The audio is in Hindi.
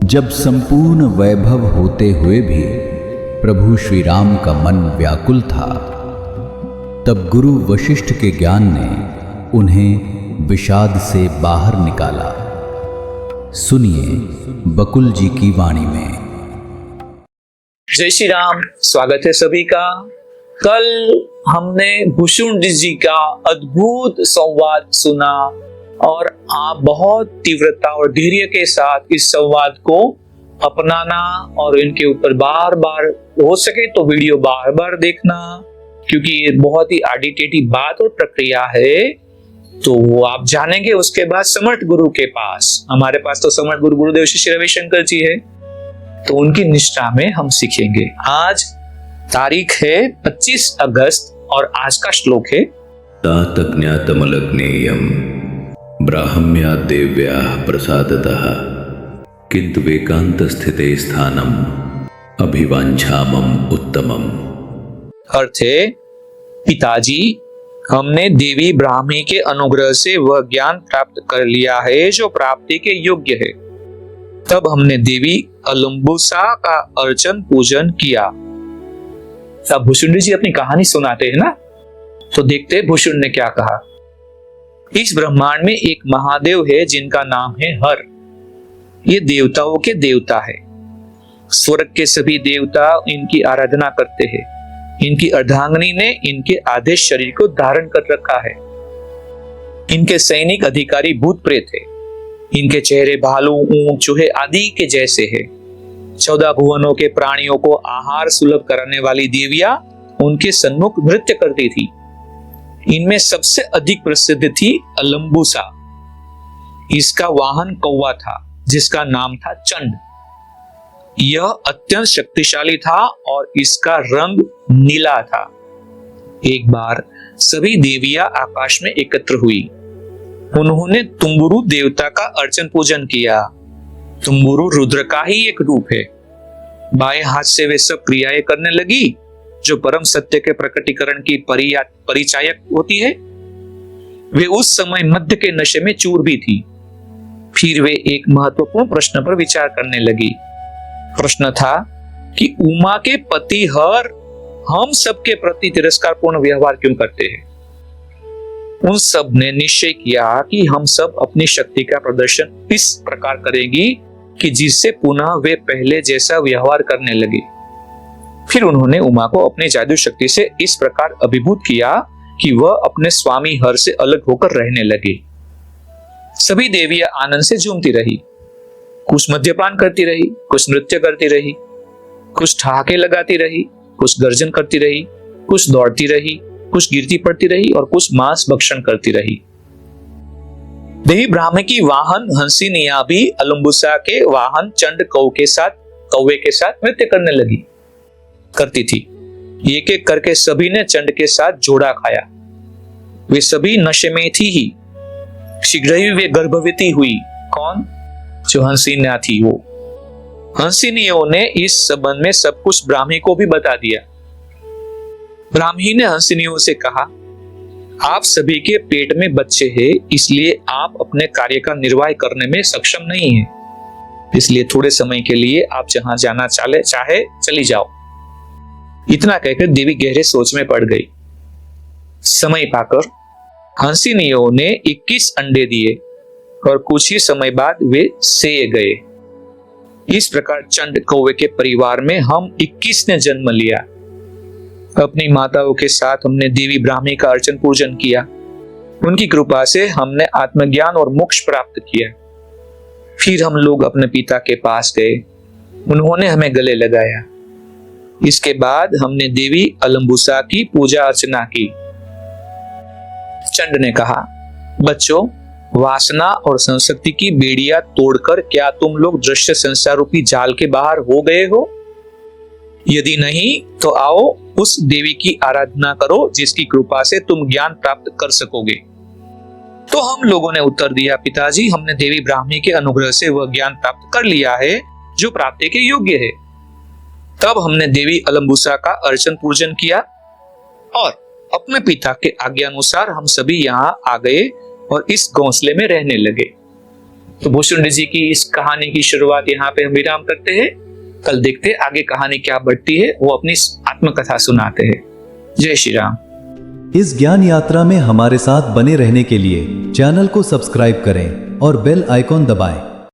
जब संपूर्ण वैभव होते हुए भी प्रभु श्री राम का मन व्याकुल था, तब गुरु वशिष्ठ के ज्ञान ने उन्हें विषाद से बाहर निकाला। सुनिए बकुल जी की वाणी में। जय श्री राम। स्वागत है सभी का। कल हमने भूषुंड जी का अद्भुत संवाद सुना और आप बहुत तीव्रता और धैर्य के साथ इस संवाद को अपनाना और इनके ऊपर बार बार हो सके तो वीडियो बार बार देखना, क्योंकि ये बहुत ही ऑडिटेटिव बात और प्रक्रिया है। तो वो आप जानेंगे। उसके बाद समर्थ गुरु के पास, हमारे पास तो समर्थ गुरु गुरुदेव श्री रविशंकर जी है, तो उनकी निष्ठा में हम सीखेंगे। आज तारीख है 25 अगस्त और आज का श्लोक है तातज्ञातमलग्नेयं ब्राह्म्या देव्या प्रसादतः किंतु वेकांतस्थिते स्थानम अभिवांछामम उत्तमम। अर्थ है, पिताजी, हमने देवी ब्राह्मी के अनुग्रह से वह ज्ञान प्राप्त कर लिया है जो प्राप्ति के योग्य है। तब हमने देवी अलम्बुसा का अर्चन पूजन किया। अब भूषुंड जी अपनी कहानी सुनाते हैं ना, तो देखते हैं भूषुंड ने क्या कहा। इस ब्रह्मांड में एक महादेव है जिनका नाम है हर। ये देवताओं के देवता है। स्वर्ग के सभी देवता इनकी आराधना करते हैं। इनकी अर्धांगिनी ने इनके आधे शरीर को धारण कर रखा है। इनके सैनिक अधिकारी भूत प्रेत है। इनके चेहरे भालू, ऊंट, चूहे आदि के जैसे है। 14 भुवनों के प्राणियों को आहार सुलभ कराने वाली देवियां उनके सन्मुख नृत्य करती थी। इनमें सबसे अधिक प्रसिद्ध थी अलम्बुसा। इसका वाहन कौवा था जिसका नाम था चंड। यह अत्यंत शक्तिशाली था और इसका रंग नीला था। एक बार सभी देवियां आकाश में एकत्र हुई। उन्होंने तुम्बुरु देवता का अर्चन पूजन किया। तुम्बुरु रुद्र का ही एक रूप है। बाएं हाथ से वे सब क्रियाएं करने लगी जो परम सत्य के प्रकटीकरण की परिचायक होती है। वे उस समय मध्य के नशे में चूर भी थी। फिर वे एक महत्वपूर्ण प्रश्न पर विचार करने लगी। प्रश्न था कि उमा के पति हर हम सबके प्रति तिरस्कारपूर्ण व्यवहार क्यों करते हैं। उन सब ने निश्चय किया कि हम सब अपनी शक्ति का प्रदर्शन इस प्रकार करेंगी कि जिससे पुनः वे पहले जैसा व्यवहार करने लगे। फिर उन्होंने उमा को अपनी जादू शक्ति से इस प्रकार अभिभूत किया कि वह अपने स्वामी हर से अलग होकर रहने लगे। सभी देवियां आनंद से झूमती रही। कुछ मद्यपान करती रही, कुछ नृत्य करती रही, कुछ ठहाके लगाती रही, कुछ गर्जन करती रही, कुछ दौड़ती रही, कुछ गिरती पड़ती रही और कुछ मांस भक्षण करती रही। देवी ब्राह्मी की वाहन हंसिनिया भी अलम्बुसा के वाहन चंड कौवे के साथ नृत्य करती थी। एक एक करके सभी ने चंड के साथ जोड़ा खाया। वे सभी नशे में थी ही। शीघ्र ही वे गर्भवती हुई। कौन? जो हंसिनिया थी वो। हंसिनियों ने इस संबंध में सब कुछ ब्राह्मी को भी बता दिया। ब्राह्मी ने हंसिनियों से कहा, आप सभी के पेट में बच्चे हैं, इसलिए आप अपने कार्य का निर्वाह करने में सक्षम नहीं हैं। इसलिए थोड़े समय के लिए आप जहां जाना चाहे चली जाओ। इतना कहकर देवी गहरे सोच में पड़ गई। समय पाकर हंसिनियों ने 21 अंडे दिए और कुछ ही समय बाद वे सेए गए। इस प्रकार चंड कौवे के परिवार में हम 21 ने जन्म लिया। अपनी माताओं के साथ हमने देवी ब्राह्मी का अर्चन पूजन किया। उनकी कृपा से हमने आत्मज्ञान और मोक्ष प्राप्त किया। फिर हम लोग अपने पिता के पास गए। उन्होंने हमें गले लगाया। इसके बाद हमने देवी अलम्बुसा की पूजा अर्चना की। चंड ने कहा, बच्चों, वासना और संस्कृति की बेड़ियां तोड़कर क्या तुम लोग दृश्य संसार रूपी जाल के बाहर हो गए हो? यदि नहीं तो आओ उस देवी की आराधना करो जिसकी कृपा से तुम ज्ञान प्राप्त कर सकोगे। तो हम लोगों ने उत्तर दिया, पिताजी, हमने देवी ब्राह्मी के अनुग्रह से वह ज्ञान प्राप्त कर लिया है जो प्राप्ति के योग्य है। तब हमने देवी अलम्बुसा का अर्चन पूजन किया और अपने पिता के आज्ञा अनुसार हम सभी यहाँ आ गए और इस घोंसले में रहने लगे। तो भूषुंडी जी की इस कहानी की शुरुआत यहाँ पे हम विराम करते हैं। कल देखते हैं आगे कहानी क्या बढ़ती है, वो अपनी आत्मकथा सुनाते हैं। जय श्री राम। इस ज्ञान यात्रा में हमारे साथ बने रहने के लिए चैनल को सब्सक्राइब करें और बेल आइकॉन दबाएं।